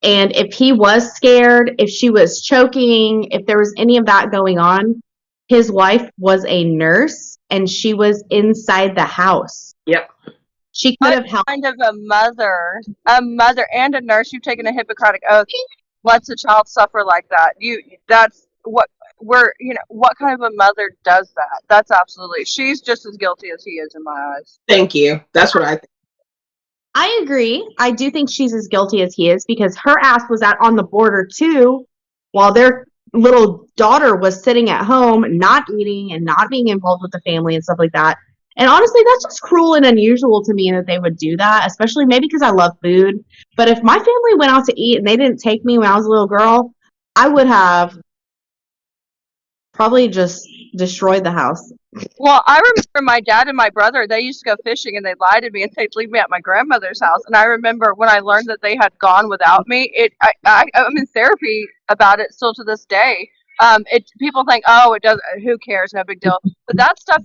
And if he was scared, if she was choking, if there was any of that going on, his wife was a nurse and she was inside the house. Yep. She could have helped. Kind of a mother and a nurse. You've taken a Hippocratic oath. Lets a child suffer like that. That's what what kind of a mother does that? That's absolutely, she's just as guilty as he is in my eyes. Thank you. That's what I think. I agree. I do think she's as guilty as he is, because her ass was out on the border too, while their little daughter was sitting at home, not eating and not being involved with the family and stuff like that. And honestly, that's just cruel and unusual to me that they would do that, especially maybe because I love food. But if my family went out to eat and they didn't take me when I was a little girl, I would have probably just destroyed the house. Well, I remember my dad and my brother, they used to go fishing and they'd lie to me and they'd leave me at my grandmother's house. And I remember when I learned that they had gone without me, I'm in therapy about it still to this day. People think, oh, it does. Who cares? No big deal. But that stuff,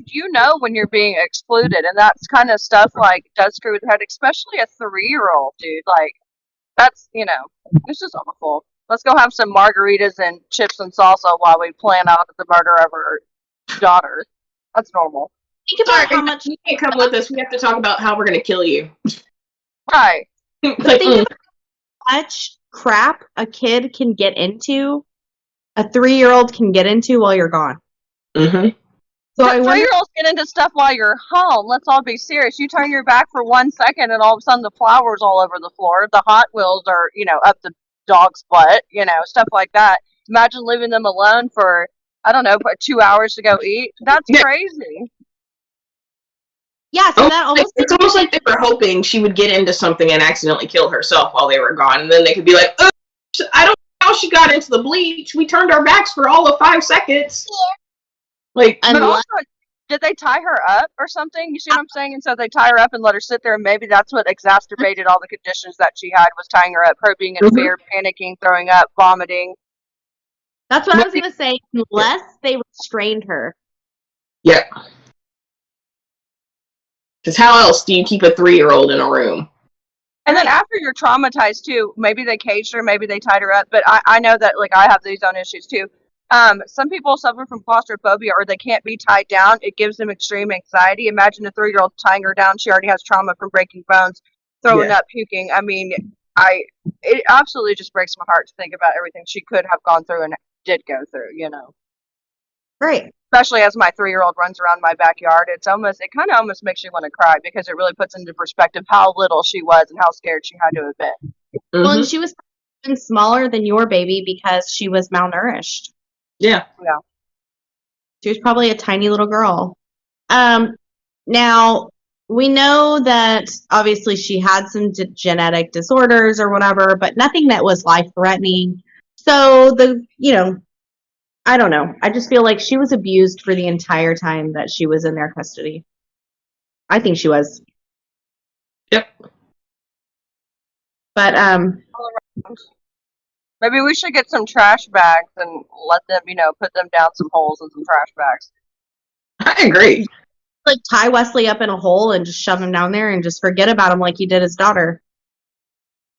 when you're being excluded, and that's kind of stuff like does screw with the head, especially a 3-year-old dude. Like that's it's just awful. Let's go have some margaritas and chips and salsa while we plan out the murder of our daughter. That's normal. Think about how much you can't come with us. We have to talk about how we're going to kill you. Right. But think about how much crap a kid can get into. A 3-year-old can get into while you're gone. Mm-hmm. So 3-year-olds get into stuff while you're home. Let's all be serious. You turn your back for 1 second, and all of a sudden the flowers all over the floor. The Hot Wheels are, up the dog's butt. Stuff like that. Imagine leaving them alone for, I don't know, 2 hours to go eat. That's crazy. Yeah, so that it's almost like they were hoping she would get into something and accidentally kill herself while they were gone, and then they could be like, oh, I don't know how she got into the bleach. We turned our backs for all of 5 seconds. Yeah. But also, did they tie her up or something? You see what I'm saying? And so they tie her up and let her sit there, and maybe that's what exacerbated all the conditions that she had, was tying her up, her being in fear, panicking, throwing up, vomiting. That's what I was going to say, unless they restrained her. Yeah. Because how else do you keep a 3-year-old in a room? And then after you're traumatized, too, maybe they caged her, maybe they tied her up. But I know that, I have these own issues, too. Some people suffer from claustrophobia or they can't be tied down. It gives them extreme anxiety. Imagine a 3-year-old tying her down. She already has trauma from breaking bones, throwing up, puking. I mean, it absolutely just breaks my heart to think about everything she could have gone through and did go through, Right. Especially as my 3-year-old runs around my backyard. It kind of almost makes you want to cry because it really puts into perspective how little she was and how scared she had to have been. Well, and she was even smaller than your baby because she was malnourished. Yeah. She was probably a tiny little girl. Now, we know that obviously she had some genetic disorders or whatever, but nothing that was life-threatening. So, I don't know. I just feel like she was abused for the entire time that she was in their custody. I think she was. Yep. But, maybe we should get some trash bags and let them, put them down some holes in some trash bags. I agree. Like tie Wesley up in a hole and just shove him down there and just forget about him like you did his daughter.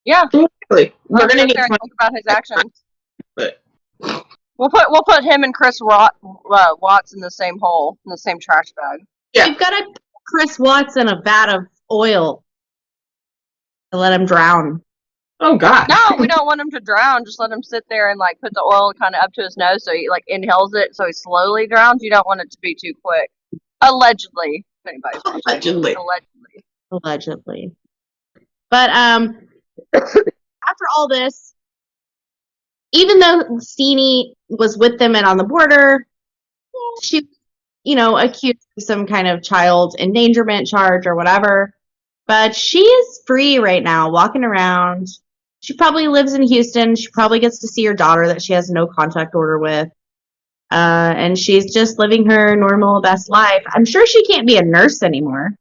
Yeah. Exactly. We're gonna need to think about his actions. But we'll put him and Chris Watts in the same hole, in the same trash bag. Yeah. We've got to put Chris Watts in a vat of oil to let him drown. Oh God. No, we don't want him to drown. Just let him sit there and put the oil kind of up to his nose so he inhales it so he slowly drowns. You don't want it to be too quick. Allegedly. If anybody's watching. Allegedly. But after all this, even though Steenie was with them and on the border, she, accused of some kind of child endangerment charge or whatever. But she is free right now, walking around. She probably lives in Houston. She probably gets to see her daughter that she has no contact order with. And she's just living her normal, best life. I'm sure she can't be a nurse anymore.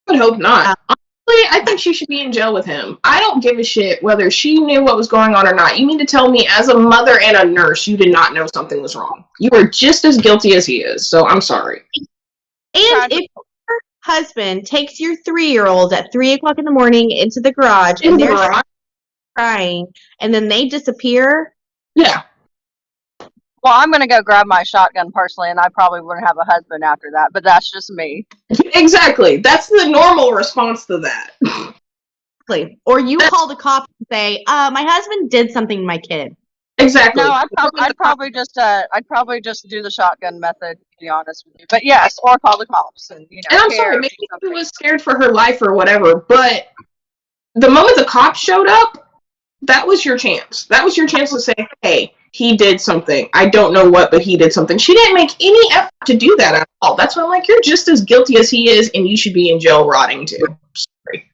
I would hope not. Honestly, I think she should be in jail with him. I don't give a shit whether she knew what was going on or not. You mean to tell me, as a mother and a nurse, you did not know something was wrong? You are just as guilty as he is, so I'm sorry. And if your husband takes your 3-year-old at 3 o'clock in the morning into the garage and they're crying, and then they disappear. Yeah. Well, I'm going to go grab my shotgun personally, and I probably wouldn't have a husband after that, but that's just me. Exactly. That's the normal response to that. Exactly. Or you call the cops and say, my husband did something to my kid. Exactly. No, I'd probably just do the shotgun method, to be honest with you. But yes, or call the cops and And I'm sorry, maybe she was scared for her life or whatever, but the moment the cops showed up, that was your chance. That was your chance to say, hey, he did something. I don't know what, but he did something. She didn't make any effort to do that at all. That's why I'm like, you're just as guilty as he is, and you should be in jail rotting too. Sorry.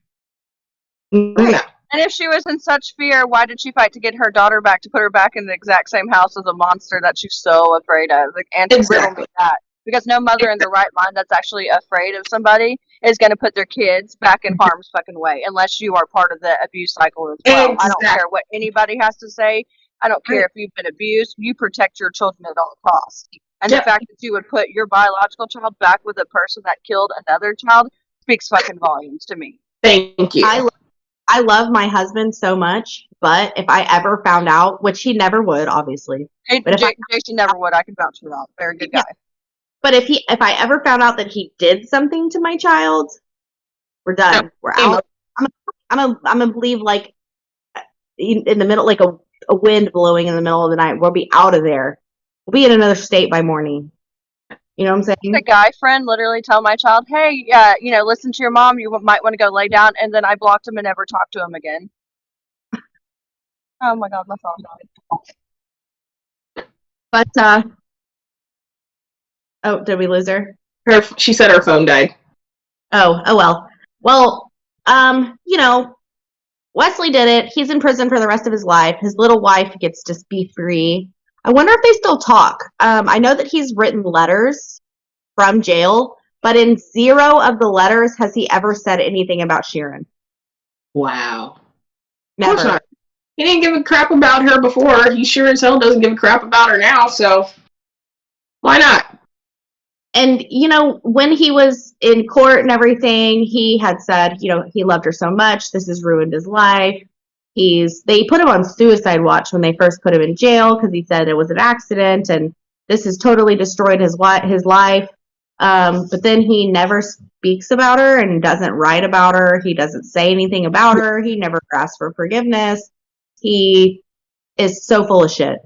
No. And if she was in such fear, why did she fight to get her daughter back, to put her back in the exact same house as a monster that she's so afraid of? And to riddle me that. Because no mother in their right mind that's actually afraid of somebody is going to put their kids back in harm's fucking way, unless you are part of the abuse cycle as well. Exactly. I don't care what anybody has to say. I don't care if you've been abused. You protect your children at all costs. And the fact that you would put your biological child back with a person that killed another child speaks fucking volumes to me. Thank you. I love my husband so much, but if I ever found out, which he never would, obviously. Jason never would. I can vouch for that. Very good guy. Yeah. But if I ever found out that he did something to my child, we're done. No, we're out. I'm gonna leave in the middle, like a wind blowing in the middle of the night. We'll be out of there. We'll be in another state by morning. You know what I'm saying? A guy friend literally tell my child, hey, listen to your mom. You might want to go lay down. And then I blocked him and never talked to him again. Oh my God, my phone died. But, oh, did we lose her? She said her phone died. Oh well. Well, Wesley did it. He's in prison for the rest of his life. His little wife gets to be free. I wonder if they still talk. I know that he's written letters from jail, but in 0 of the letters has he ever said anything about Sherin. Wow. Never. Of course not. He didn't give a crap about her before. He sure as hell doesn't give a crap about her now, so why not? And, when he was in court and everything, he had said, he loved her so much. This has ruined his life. they put him on suicide watch when they first put him in jail because he said it was an accident and this has totally destroyed his life. But then he never speaks about her and doesn't write about her. He doesn't say anything about her. He never asks for forgiveness. He is so full of shit.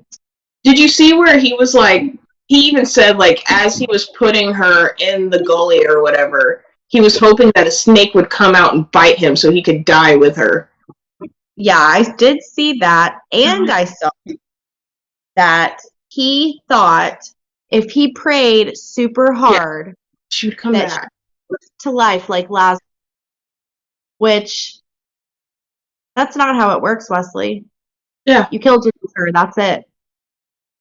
Did you see where he was like, he even said, like, as he was putting her in the gully or whatever, he was hoping that a snake would come out and bite him so he could die with her. Yeah, I did see that. And I saw that he thought if he prayed super hard, she would come back to life like Lazarus. Which, that's not how it works, Wesley. Yeah. You killed her, that's it.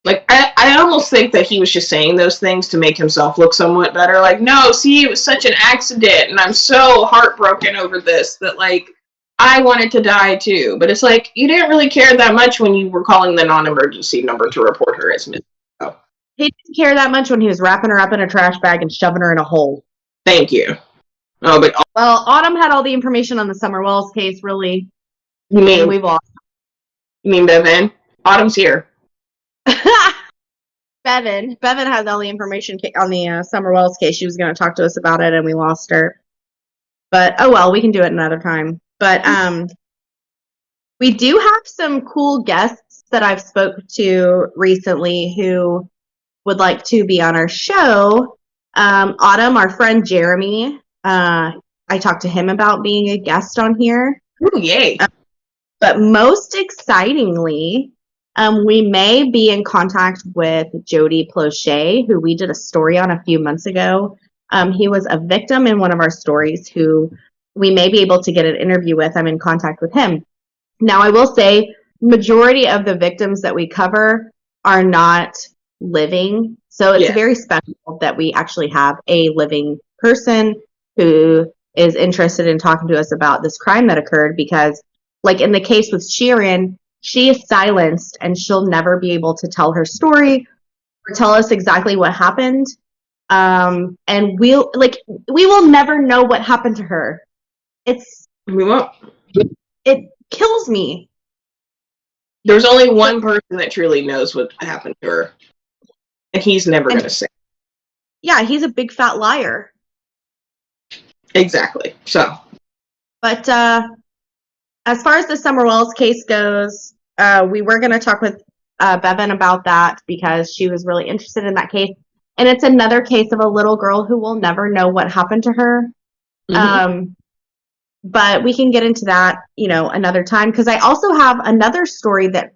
Like, I almost think that he was just saying those things to make himself look somewhat better. Like, no, see, it was such an accident, and I'm so heartbroken over this that, like, I wanted to die too. But it's like, you didn't really care that much when you were calling the non-emergency number to report her as missing. So. He didn't care that much when he was wrapping her up in a trash bag and shoving her in a hole. Thank you. Oh, but well, Autumn had all the information on the Summer Wells case, really. You mean we've lost. You mean Bevan? Autumn's here. Bevan has all the information on the Summer Wells case. She was going to talk to us about it, and we lost her. But oh well, we can do it another time. But we do have some cool guests that I've spoke to recently who would like to be on our show. Autumn, our friend Jeremy, I talked to him about being a guest on here. Oh, yay. But most excitingly, we may be in contact with Jody Plauché, who we did a story on a few months ago. He was a victim in one of our stories who we may be able to get an interview with. I'm in contact with him. Now, I will say, majority of the victims that we cover are not living. So it's very special that we actually have a living person who is interested in talking to us about this crime that occurred because, like in the case with Sherin, she is silenced and she'll never be able to tell her story or tell us exactly what happened. And we will never know what happened to her. We won't. It kills me. There's only one person that truly knows what happened to her. And he's never going to say. Yeah, he's a big fat liar. Exactly. So. But as far as the Summer Wells case goes, we were going to talk with Bevan about that because she was really interested in that case. And it's another case of a little girl who will never know what happened to her. Mm-hmm. But we can get into that, another time. Because I also have another story that,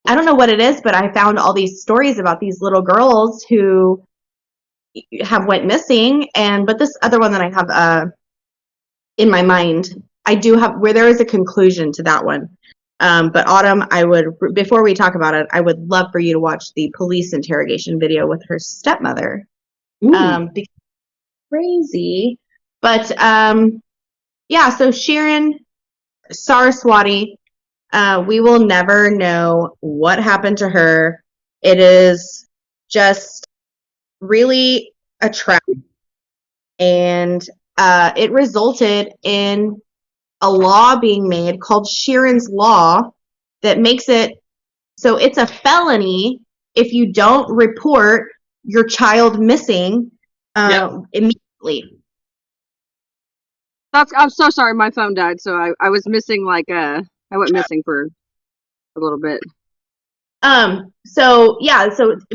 I don't know what it is, but I found all these stories about these little girls who have went missing. But this other one that I have in my mind, I do have, where there is a conclusion to that one. But Autumn, before we talk about it, I would love for you to watch the police interrogation video with her stepmother. Because crazy. But, yeah, so Sherin Saraswati, we will never know what happened to her. It is just really a trap. And it resulted in a law being made called Sherin's Law that makes it so it's a felony if you don't report your child missing immediately. I'm so sorry, my phone died, so I was missing I went missing for a little bit. So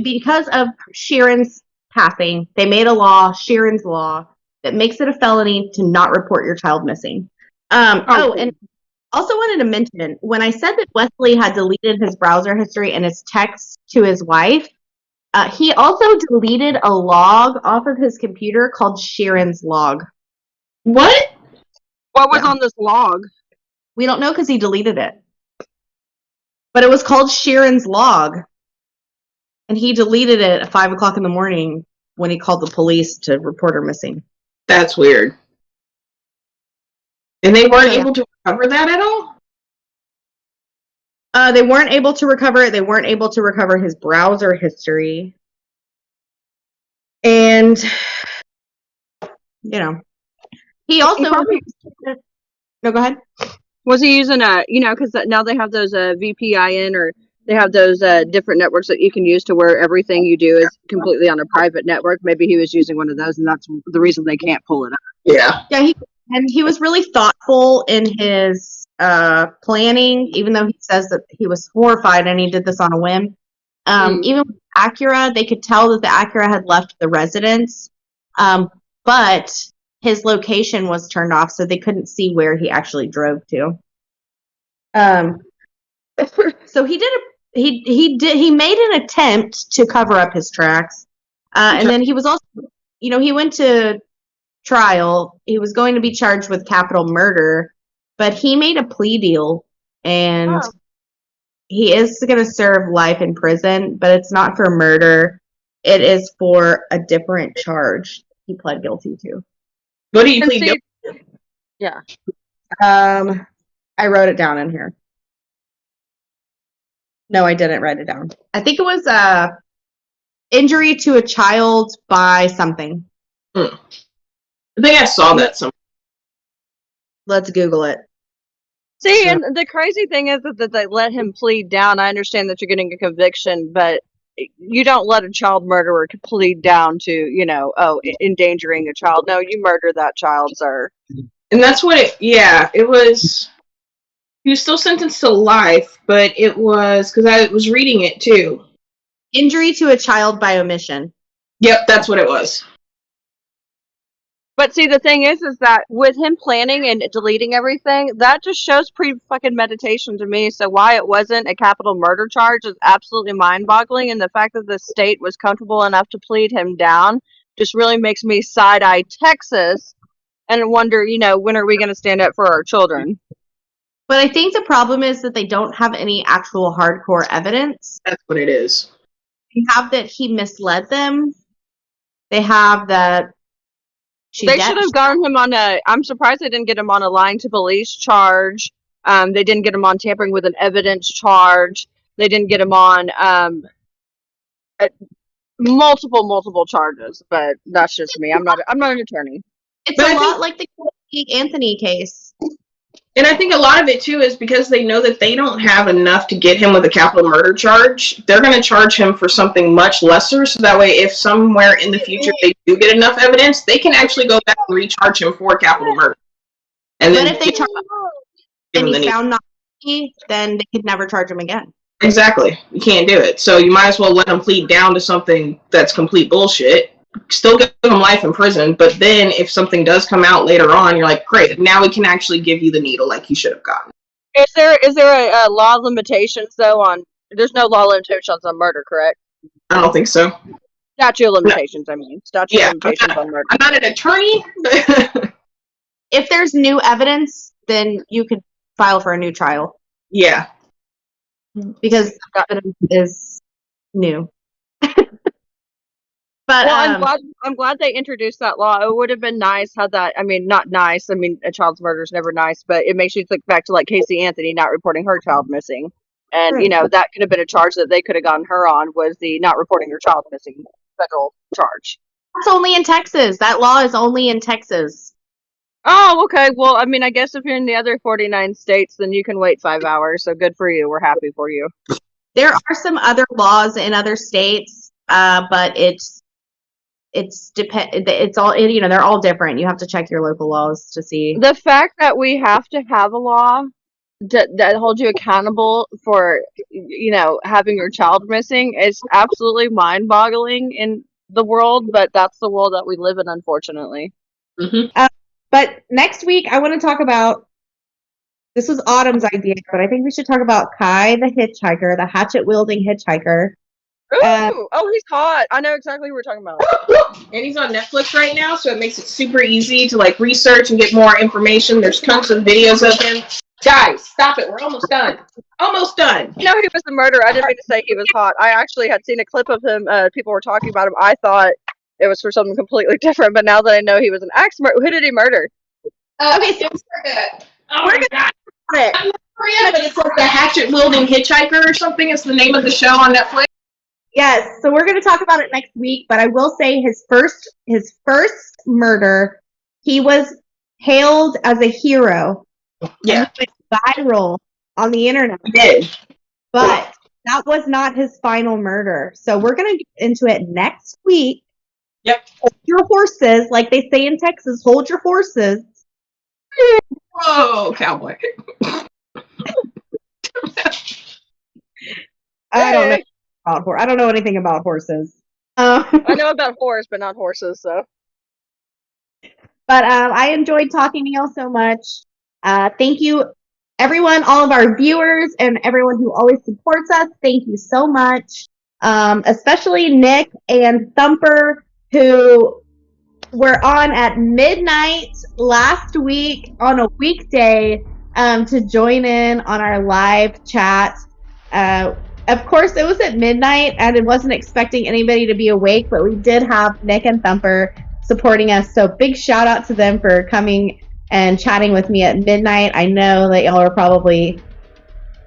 because of Sherin's passing, they made a law, Sherin's Law, that makes it a felony to not report your child missing. And also wanted to mention, when I said that Wesley had deleted his browser history and his texts to his wife, he also deleted a log off of his computer called Sherin's Log. What? What was on this log? We don't know because he deleted it. But it was called Sherin's Log. And he deleted it at 5 o'clock in the morning when he called the police to report her missing. That's weird. And they weren't able to recover that at all? They weren't able to recover it. They weren't able to recover his browser history. And, he also... No, go ahead. Was he using because now they have those VPIN, or they have those different networks that you can use to where everything you do is completely on a private network. Maybe he was using one of those, and that's the reason they can't pull it up. Yeah. Yeah, he was really thoughtful in his planning, even though he says that he was horrified and he did this on a whim. Even with Acura, they could tell that the Acura had left the residence, but his location was turned off, so they couldn't see where he actually drove to. So he made an attempt to cover up his tracks, and then he was also, he went to trial. He was going to be charged with capital murder, but he made a plea deal, and he is going to serve life in prison, but it's not for murder. It is for a different charge he pled guilty to. What do you plead guilty to? Yeah. I wrote it down in here. No, I didn't write it down. I think it was injury to a child by something. I think I saw that somewhere. Let's Google it. See, and the crazy thing is that they let him plead down. I understand that you're getting a conviction, but you don't let a child murderer plead down to, endangering a child. No, you murder that child, sir. And that's what it was. He was still sentenced to life, but it was, because I was reading it too. Injury to a child by omission. Yep, that's what it was. But see, the thing is that with him planning and deleting everything, that just shows pre-fucking meditation to me. So why it wasn't a capital murder charge is absolutely mind-boggling. And the fact that the state was comfortable enough to plead him down just really makes me side-eye Texas and wonder, when are we going to stand up for our children? But I think the problem is that they don't have any actual hardcore evidence. That's what it is. They have that he misled them. They have that they should have gotten him on I'm surprised they didn't get him on a lying to police charge. They didn't get him on tampering with an evidence charge. They didn't get him on multiple charges. But that's just me. I'm not an attorney. It's a lot like the Anthony case. And I think a lot of it, too, is because they know that they don't have enough to get him with a capital murder charge. They're going to charge him for something much lesser, so that way if somewhere in the future they do get enough evidence, they can actually go back and recharge him for capital murder. And but if they charge him and he's found not guilty, then they could never charge him again. Exactly. You can't do it. So you might as well let him plead down to something that's complete bullshit. Still give him life in prison, but then if something does come out later on, you're like, great, now we can actually give you the needle like you should have gotten. Is there a law of limitations, though, there's no law limitations on murder, correct? I don't think so. Statute of limitations, no. Statute of limitations on murder. I'm not an attorney. If there's new evidence, then you could file for a new trial. Yeah. Because evidence is new. But I'm glad they introduced that law. It would have been nice had that. Not nice. A child's murder is never nice, but it makes you think back to like Casey Anthony not reporting her child missing, and that could have been a charge that they could have gotten her on, was the not reporting your child missing federal charge. That's only in Texas. That law is only in Texas. Oh, okay. Well, I guess if you're in the other 49 states, then you can wait 5 hours. So good for you. We're happy for you. There are some other laws in other states, but it's all, they're all different. You have to check your local laws to see. The fact that we have to have a law that holds you accountable for, having your child missing is absolutely mind-boggling in the world, but that's the world that we live in, unfortunately. Mm-hmm. But next week, I want to talk about, this was Autumn's idea, but I think we should talk about Kai the hitchhiker, the hatchet-wielding hitchhiker. Oh, he's hot. I know exactly what we're talking about. And he's on Netflix right now, so it makes it super easy to research and get more information. There's tons of videos of him. Guys, stop it. We're almost done. Almost done. He was a murderer. I didn't mean to say he was hot. I actually had seen a clip of him. People were talking about him. I thought it was for something completely different, but now that I know he was an axe murderer, who did he murder? Okay, so we're gonna but it's like the hatchet-wielding hitchhiker or something. It's the name of the show on Netflix. Yes, so we're going to talk about it next week, but I will say his first murder, he was hailed as a hero. Yeah. viral on the internet. He did. But that was not his final murder. So we're going to get into it next week. Yep. Hold your horses, like they say in Texas, hold your horses. Whoa, cowboy. I don't know anything about horses. I know about horse, but not horses, so. But I enjoyed talking to y'all so much. Thank you, everyone, all of our viewers, and everyone who always supports us. Thank you so much. Especially Nick and Thumper, who were on at midnight last week on a weekday to join in on our live chat. Of course, it was at midnight, and I wasn't expecting anybody to be awake, but we did have Nick and Thumper supporting us. So big shout out to them for coming and chatting with me at midnight. I know that y'all are probably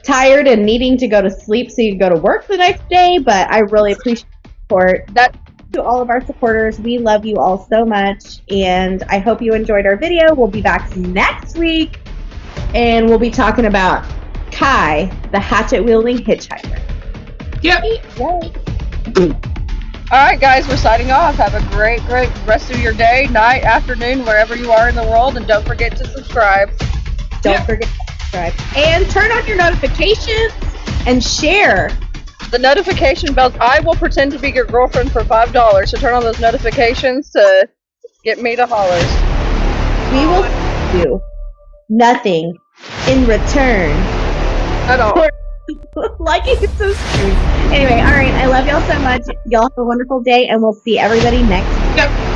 tired and needing to go to sleep so you can go to work the next day, but I really appreciate the support. That to all of our supporters. We love you all so much, and I hope you enjoyed our video. We'll be back next week, and we'll be talking about Kai, the hatchet-wielding hitchhiker. Yep. Yay. All right, guys, we're signing off. Have a great rest of your day, night, afternoon, wherever you are in the world, and don't forget to subscribe. Don't forget to subscribe. And turn on your notifications and share. The notification bells. I will pretend to be your girlfriend for $5, so turn on those notifications to get me to hollers. We will do nothing in return. At all. Like it, so sweet. Anyway, all right. I love y'all so much. Y'all have a wonderful day, and we'll see everybody next week. Yep.